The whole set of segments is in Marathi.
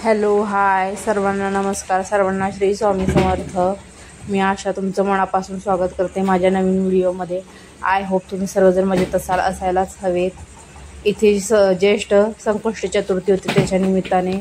हॅलो हाय सर्वांना नमस्कार. सर्वांना श्री स्वामी समर्थ. मी आशा तुमचं मनापासून स्वागत करते माझ्या नवीन व्हिडिओमध्ये. आय होप तुम्ही सर्वजण मजेत असायलाच हवेत. इथे ज्येष्ठ संकष्टी चतुर्थी होती, त्याच्या निमित्ताने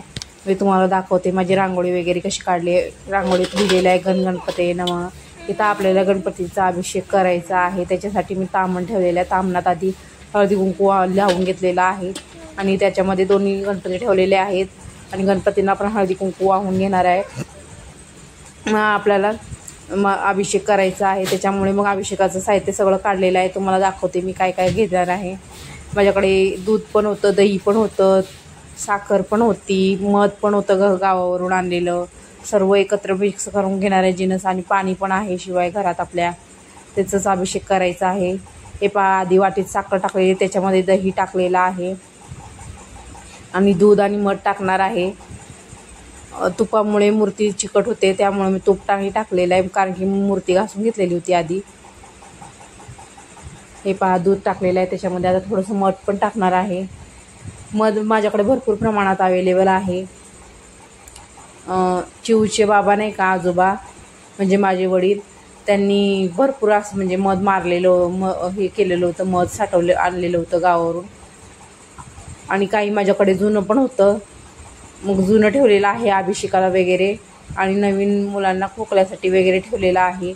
मी तुम्हाला दाखवते माझी रांगोळी वगैरे कशी काढली. रांगोळीत लिहिलेलं आहे गणगणपते नमः. इथं आपल्याला गणपतीचा अभिषेक करायचा आहे, त्याच्यासाठी मी ताम्हण ठेवलेलं आहे. ताम्हणात आधी हळदी कुंकू लावून घेतलेला आहे आणि त्याच्यामध्ये दोन्ही गणपती ठेवलेले आहेत आणि गणपतींना आपण हळदी कुंकू वाहून घेणार आहे. आपल्याला अभिषेक करायचा आहे, त्याच्यामुळे मग अभिषेकाचं साहित्य सगळं काढलेलं आहे. तुम्हाला दाखवते मी काय काय घेणार आहे. माझ्याकडे दूध पण होतं, दही पण होतं, साखर पण होती, मध पण होतं गावावरून आणलेलं. सर्व एकत्र मिक्स करून घेणार आहे जिन्नस, आणि पाणी पण आहे शिवाय घरात आपल्या. त्याचाच अभिषेक करायचा आहे. हे आधी वाटीत साखर टाकलेली, त्याच्यामध्ये दही टाकलेलं आहे आणि दूध आणि मध टाकणार आहे. तुपामुळे मूर्ती चिकट होते, त्यामुळे मी तूप टाकलेलं आहे, कारण की मूर्ती घासून घेतलेली होती आधी. हे दूध टाकलेलं आहे, त्याच्यामध्ये आता थोडंसं मध पण टाकणार आहे. मध माझ्याकडे भरपूर प्रमाणात अवेलेबल आहे. चिऊचे बाबा नाही का, आजोबा म्हणजे माझे वडील, त्यांनी भरपूर असं म्हणजे मध मारलेलं हे केलेलं होतं, मध आणलेलं होतं गावावरून. आणि काही माझ्याकडे जुनं पण होतं, मग जुनं ठेवलेलं आहे अभिषेकाला वगैरे, आणि नवीन मुलांना खोकल्यासाठी वगैरे ठेवलेलं आहे.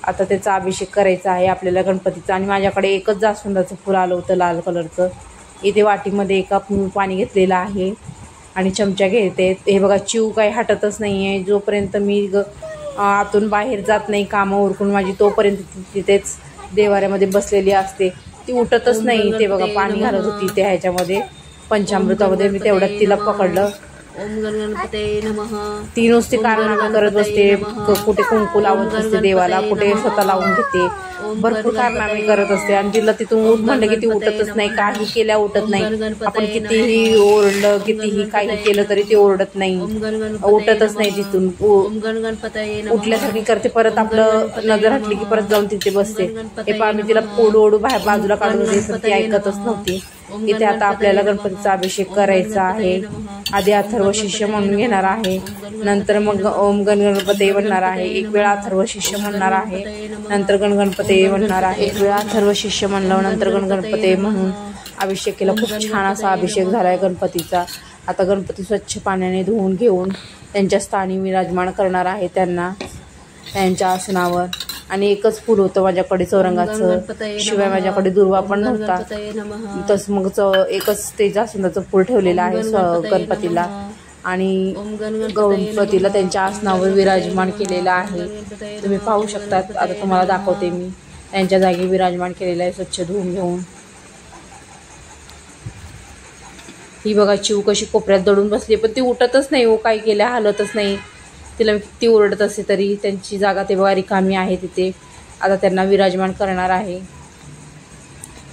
आता त्याचा अभिषेक करायचा आहे आपल्याला गणपतीचा. आणि माझ्याकडे एकच जास्वंदाचं फुल आलं होतं लाल कलरचं. इथे वाटीमध्ये एक कप पाणी घेतलेलं आहे आणि चमचा घेते. हे बघा, चिव काही हटतच नाही आहे. जोपर्यंत मी आतून बाहेर जात नाही कामं उरकून माझी, तोपर्यंत तिथेच देवाऱ्यामध्ये बसलेली असते. ती उठतच नाही. ते बघा पाणी घालत होती ते ह्याच्यामध्ये पंचामृतामध्ये. मी तेवढ्यात तिला पकडलं. ओम गणगणपते नमः. ती नुसती कारनामे करत बसते, कुठे कुंकू लावत असते देवाला, कुठे स्वतः लावून घेते, भरपूर कारनामे करत असते. आणि तिला तिथून उठ म्हणलं की ती उठतच नाही, काही केल्या उठत नाही. आपण कितीही ओरडलं, कितीही काही केलं तरी ती ओरडत नाही, उठतच नाही तिथून. उठल्यासारखी करते, परत आपलं नजर हटली की परत जाऊन तिथे बसते. हे पहा, मी तिला ओढू बाहेर बाजूला काढून होते, ती ऐकतच नव्हती. इथे आता आपल्याला गणपतीचा अभिषेक करायचा आहे. आधी अथर्व शिष्य म्हणून घेणार आहे, नंतर मग ओम गणगणपते म्हणणार आहे. एक वेळा अथर्व शिष्य म्हणणार आहे, नंतर गणगणपते म्हणणार आहे. एक वेळा अथर्व शिष्य म्हणलं, नंतर गणगणपते म्हणून अभिषेक केला. खूप छान असा अभिषेक झालाय गणपतीचा. आता गणपती स्वच्छ पाण्याने धुवून घेऊन त्यांच्या स्थानी विराजमान करणार आहे, त्यांना त्यांच्या आसनावर. आणि एकच फूल होतं माझ्याकडे चौरंगाचं, शिवाय माझ्याकडे दुर्वा पण नव्हता. तसं मग एकच ते जास्वंदाचं फूल ठेवलेलं आहे गणपतीला. आणि गणपतीला त्यांच्या आसनावर विराजमान केलेलं आहे. तुम्ही पाहू शकतात. आता तुम्हाला दाखवते मी त्यांच्या जागी विराजमान केलेलं आहे, स्वच्छ धुवून घेऊन. ही बघा, चिव कशी कोपऱ्यात दडून बसली, पण ती उठतच नाही हो, काही केल्या हलतच नाही. तिला किती ओरडत असते तरी त्यांची जागा ते बघा रिकामी आहे तिथे. आता त्यांना विराजमान करणार आहे.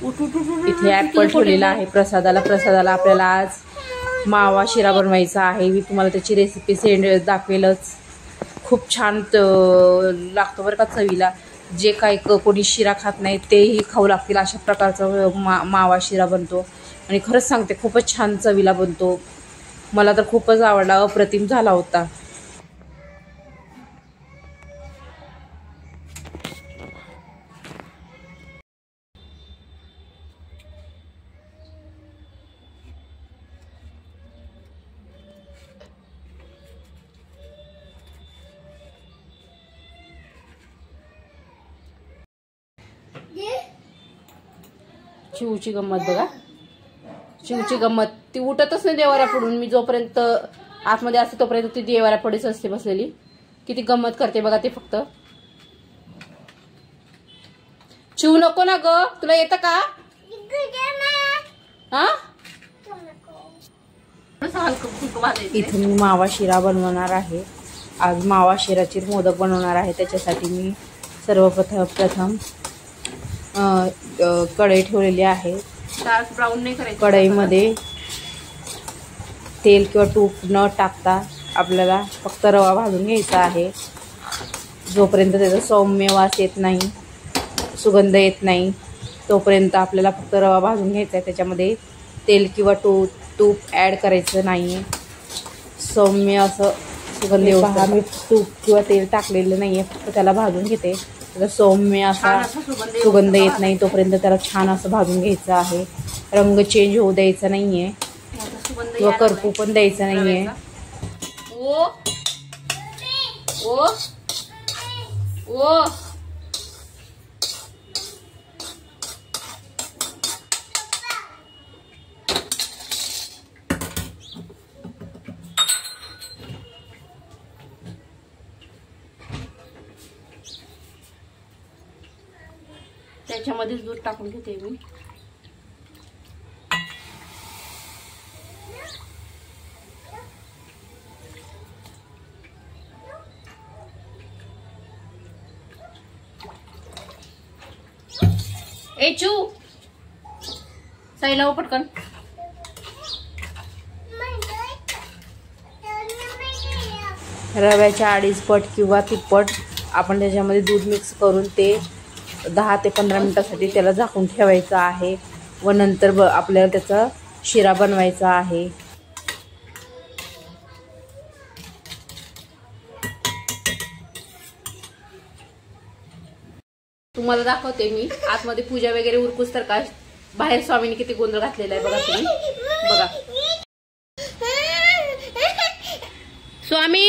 इथे ॲपल ठेवलेला आहे प्रसादाला आपल्याला आज मावा शिरा बनवायचा आहे. मी तुम्हाला त्याची रेसिपी दाखवेलच. खूप छान लागतो बरं का चवीला. जे काही कोणी शिरा खात नाही तेही खाऊ लागतील अशा प्रकारचा मावा शिरा बनतो. आणि खरंच सांगते, खूपच छान चवीला बनतो. मला तर खूपच आवडला, अप्रतिम झाला होता. चिवची गंमत बघा, चिवची गंमत. ती उठतच नाही देवाऱ्या पडून. मी जोपर्यंत आतमध्ये असते तोपर्यंत ती देवाऱ्या पडीच असते बसलेली. किती गंमत करते बघा ते. फक्त चिव नको ना ग, तुला येतं का? हा, इथे मी मावा शिरा बनवणार आहे आज. मावा शिराची मोदक बनवणार आहे. त्याच्यासाठी मी सर्वप्रथम कढई ठेवलेली आहे. ब्राऊन नाही करायचं. कढईमध्ये तेल किंवा तूप न टाकता आपल्याला फक्त रवा भाजून घ्यायचा आहे. जोपर्यंत त्याचा सौम्य वास येत नाही, सुगंध येत नाही, तोपर्यंत आपल्याला फक्त रवा भाजून घ्यायचा आहे. त्याच्यामध्ये तेल किंवा तूप ॲड करायचं नाही आहे. सौम्य असं सुगंध येऊ. पहा मी तूप किंवा तेल टाकलेलं नाहीये, फक्त त्याला भाजून घेते. त्याचा सौम्य असा सुगंध येत नाही तोपर्यंत त्याला छान असं भाजून घ्यायचं आहे. रंग चेंज होऊ द्यायचा नाहीये किंवा करपू पण द्यायचा नाहीये. ओ ओ ओ त्याच्यामध्येच दूध टाकून घेते मी. ए चू साईला पटकन. रव्याच्या 2.5 पट किंवा 3 पट आपण त्याच्यामध्ये दूध मिक्स करून ते 10 ते 15 मिनिटासाठी त्याला झाकून ठेवायचं आहे व नंतर आपल्याला त्याचा शिरा बनवायचा आहे. तुम्हाला दाखवते मी आतमध्ये पूजा वगैरे उरकूस तर काय बाहेर स्वामीने किती गोंधळ घातलेला आहे बघा तुम्ही. बघा स्वामी,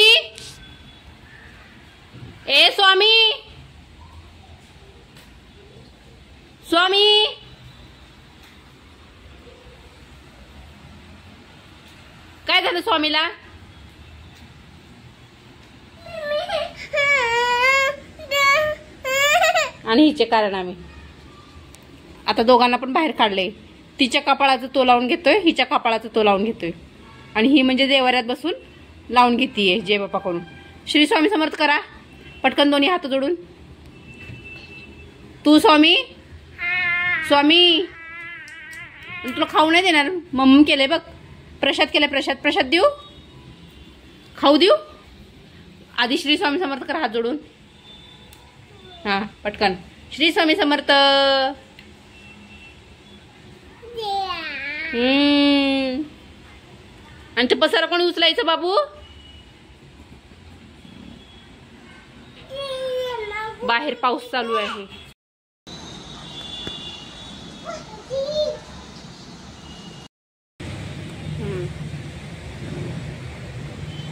ए स्वामी, स्वामी काय झालं स्वामीला? आणि हिचे कारण आम्ही आता दोघांना पण बाहेर काढले. तिच्या कपाळाचं तो लावून घेतोय, हिच्या कपाळाचं तो लावून घेतोय. आणि ही म्हणजे देवाऱ्यात बसून लावून घेतीये जय बाप्पाकडून. श्री स्वामी समर्थ करा पटकन दोन्ही हात जोडून. तू स्वामी, स्वामी तुला खाऊ नाही देणार. मम्मी केले बघ, प्रसाद केले. प्रसाद प्रसाद देऊ, खाऊ देऊ. आधी श्री स्वामी समर्थ करा हात जोडून. हा पटकन श्री स्वामी समर्थ. आणि ते पसारा कोणी उचलायचं बाबू? बाहेर पाऊस चालू आहे.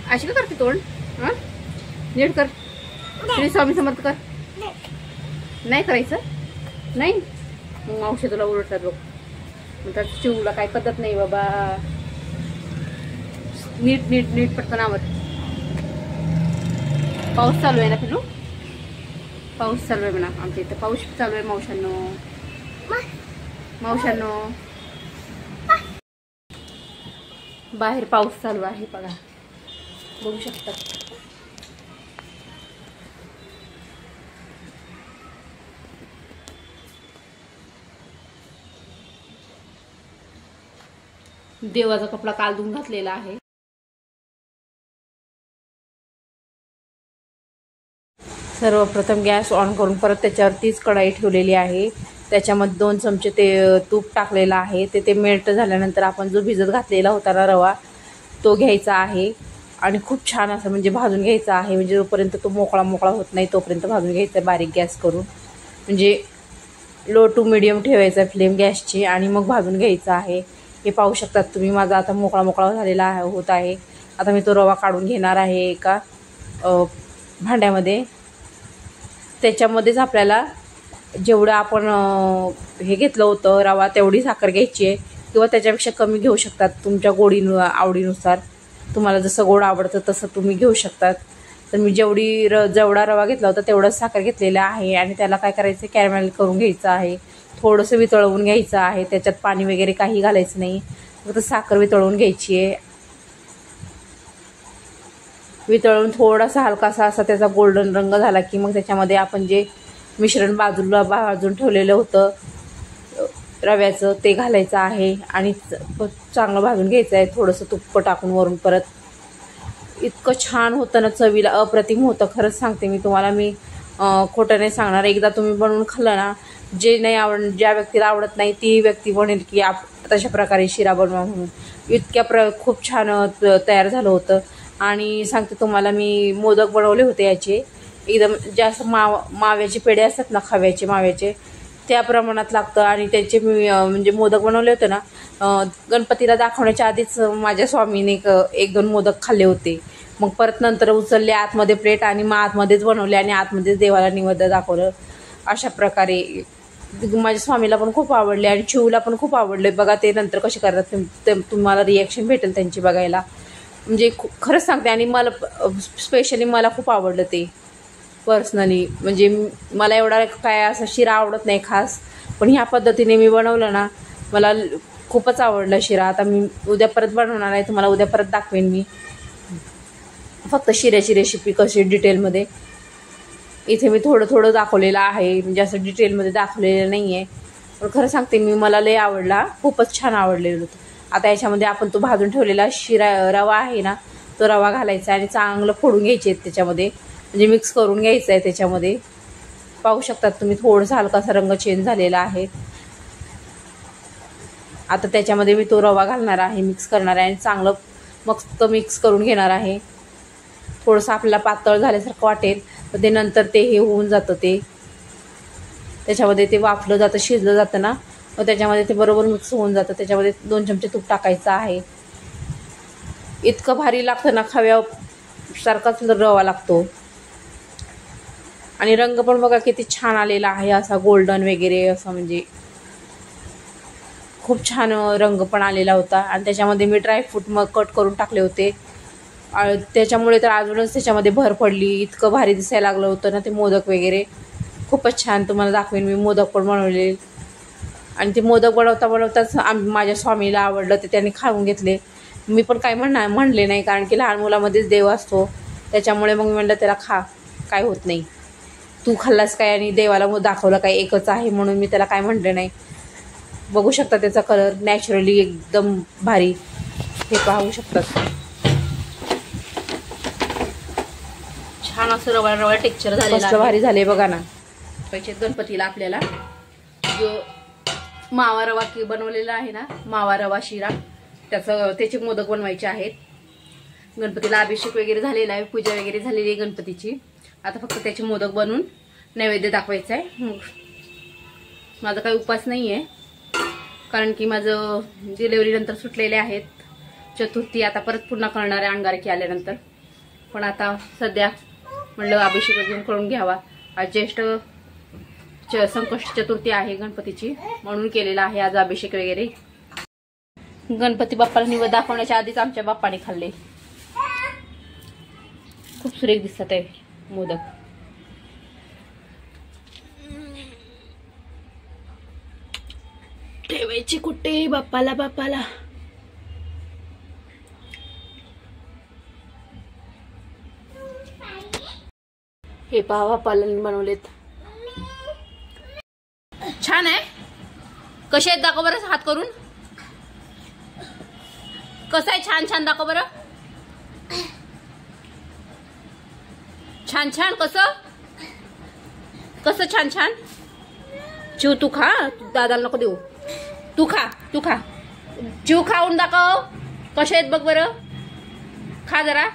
अशी का करते तोंड? हा नीट कर. श्री स्वामी समर्थ कर. नाही करायचं नाही मग मावशी तुला ओरडतात बघ. म्हणतात चिवला काय पद्धत नाही बाबा. नीट नीट नीट पटकन आवड. पाऊस चालू आहे ना पिलू? पाऊस चालू आहे म्हणा आमच्या इथं. पाऊस चालू आहे मावशांनो. मावशांनो बाहेर पाऊस चालू आहे बघा, बघू शकता. देवाचा कपडा काल धुवून घातलेला आहे. सर्वप्रथम गॅस ऑन करून परत त्याच्यावरतीच कढाई ठेवलेली आहे. त्याच्यामध्ये 2 चमचे ते तूप टाकलेलं आहे. ते मेल्ट झाल्यानंतर आपण जो भिजत घातलेला होता ना रवा तो घ्यायचा आहे आणि खूप छान असं म्हणजे भाजून घ्यायचा आहे. म्हणजे जोपर्यंत तो मोकळा मोकळा होत नाही तोपर्यंत भाजून घ्यायचा बारीक गॅस करून. म्हणजे लो टू मिडियम ठेवायचा फ्लेम गॅसची आणि मग भाजून घ्यायचा आहे. हे पाहू शकतात तुम्ही माझा आता मोकळा मोकळा झालेला होत आहे. आता मी तो रवा काढून घेणार आहे एका भांड्यामध्ये. त्याच्यामध्येच आपल्याला जेवढं आपण हे घेतलं होतं रवा तेवढी साखर घ्यायची आहे किंवा त्याच्यापेक्षा कमी घेऊ शकतात तुमच्या आवडीनुसार. तुम्हाला जसं गोड आवडतं तसं तुम्ही घेऊ शकतात. तर मी जेवढा रवा घेतला होता तेवढाच साखर घेतलेला आहे आणि त्याला काय करायचं कॅरमेल करून घ्यायचं आहे. थोडंसं वितळवून घ्यायचं आहे. त्याच्यात पाणी वगैरे काही घालायचं नाही, फक्त साखर वितळवून घ्यायची आहे. वितळवून थोडासा हलकासा असा त्याचा गोल्डन रंग झाला की मग त्याच्यामध्ये आपण जे मिश्रण बाजूला भाजून ठेवलेलं होतं रव्याचं ते घालायचं आहे आणि चांगलं भाजून घ्यायचं आहे. थोडंसं तुप्प टाकून वरून परत. इतकं छान होतं ना, चवीला अप्रतिम होतं. खरंच सांगते मी तुम्हाला. मी खोटं नाही सांगणार. एकदा तुम्ही बनवून खाल्लं ना, जे नाही ज्या व्यक्तीला आवडत नाही ती व्यक्ती म्हणेल की तशा प्रकारे शिरा बनवा म्हणून. इतक्या खूप छान तयार झालं होतं. आणि सांगते तुम्हाला, मी मोदक बनवले होते याचे, एकदम जास्त माव्याचे पेढे असतात ना, खव्याचे माव्याचे, त्या प्रमाणात लागतं. आणि त्याचे मी म्हणजे मोदक बनवले होते ना, गणपतीला दाखवण्याच्या आधीच माझ्या स्वामीने 1-2 मोदक खाल्ले होते. मग परत नंतर उचलले आतमध्ये प्लेट आणि मग आतमध्येच बनवले आणि आतमध्येच देवाला नैवेद्य दाखवलं. अशा प्रकारे माझ्या स्वामीला पण खूप आवडले आणि चिवला पण खूप आवडले. बघा ते नंतर कसे करतात तुम्हाला रिॲक्शन भेटेल त्यांची बघायला. म्हणजे खरंच सांगते. आणि मला स्पेशली मला खूप आवडलं ते पर्सनली. म्हणजे मला एवढा काय असं शिरा आवडत नाही खास, पण ह्या पद्धतीने मी बनवलं ना, मला खूपच आवडला शिरा. आता मी उद्या परत बनवणार आहे, तुम्हाला उद्या परत दाखवेन मी फक्त शिऱ्याची रेसिपी कशी डिटेलमध्ये. इथे मी थोडं दाखवलेलं आहे, म्हणजे असं डिटेलमध्ये दाखवलेलं नाही आहे. पण खरं सांगते मी, मला लय आवडला, खूपच छान आवडलेलं होतं. आता याच्यामध्ये आपण तो भाजून ठेवलेला रवा आहे ना, तो रवा घालायचा आणि चांगलं फोडून घ्यायचे त्याच्यामध्ये, म्हणजे मिक्स करून घ्यायचं आहे त्याच्यामध्ये. पाहू शकतात तुम्ही, थोडासा हलकासा रंग चेंज झालेला आहे. आता त्याच्यामध्ये मी तो रवा घालणार आहे, मिक्स करणार आहे आणि चांगलं मस्त मिक्स करून घेणार आहे. थोडंसं आपल्याला पातळ झाल्यासारखं वाटेल तर ते नंतर ते हे होऊन जातं, ते त्याच्यामध्ये ते वाफलं जातं, शिजलं जातं ना, मग त्याच्यामध्ये ते बरोबर मिक्स होऊन जातं. त्याच्यामध्ये 2 चमचे तूप टाकायचं आहे. इतकं भारी लागतं ना, खव्यासारखाच रवा लागतो. आणि रंग पण बघा किती छान आलेला आहे, असा गोल्डन वगैरे असं, म्हणजे खूप छान रंग पण आलेला होता. आणि त्याच्यामध्ये मी ड्रायफ्रूट मग कट करून टाकले होते, त्याच्यामुळे तर अजूनच त्याच्यामध्ये भर पडली. इतकं भारी दिसायला लागलं होतं ना ते मोदक वगैरे, खूपच छान. तुम्हाला दाखवेन मी मोदक पण बनवले. आणि ते मोदक बनवताच माझ्या स्वामीला आवडलं, ते त्यांनी खाऊन घेतले. मी पण काय म्हणले नाही, कारण की लहान मुलामध्येच देव असतो. त्याच्यामुळे मग मी म्हणलं त्याला खा, काय होत नाही, तू खाल्लास काय आणि देवाला दाखवलं काय, एकच आहे म्हणून मी त्याला काय म्हणले नाही. बघू शकता त्याचा कलर नॅचरली एकदम भारी, हे पाहू शकतात. छान असं रवा टेक्स्चर झालेलं भारी झाले बघा ना. पाहिजे गणपतीला आपल्याला जो मावा रवा बनवलेला आहे ना, मावा रवा शिरा, त्याचे मोदक बनवायचे आहेत. गणपतीला अभिषेक वगैरे झालेला आहे, पूजा वगैरे झालेली आहे गणपतीची. आता फक्त त्याचे मोदक बनवून नैवेद्य दाखवायचं आहे. माझा काही उपास नाही आहे, कारण की माझं डिलेवरी नंतर सुटलेले आहेत. चतुर्थी आता परत पुन्हा करणार आहे अंगारकी आल्यानंतर. पण आता सध्या म्हणलं अभिषेक वगैरे करून घ्यावा. आज ज्येष्ठ संकष्ट चतुर्थी आहे गणपतीची, म्हणून केलेला आहे आज अभिषेक वगैरे. गणपती बाप्पाला निवेद दाखवण्याच्या आधीच आमच्या बाप्पाने खाल्ले. खूप सुरेख दिसत आहे मोदक. ठेवायची कुठे बाप्पाला. हे पहा बाप्पाला बनवलेत, छान आहे. कसे आहेत दाखव बरं हात करून. कसं आहे, छान दाखव बरं. छान कसं छान. चिव तू खा, दादाला नको देऊ. तू खा चिव, खाऊन दाखव कसे आहेत बघ बरं. खा जरा.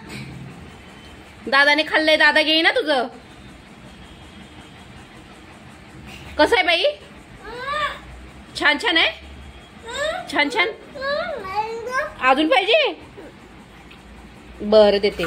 दादाने खाल्लंय, दादा घेई ना तुझं. कसं आहे बाई, छान आहे. छान अजून पाहिजे, बरं देते.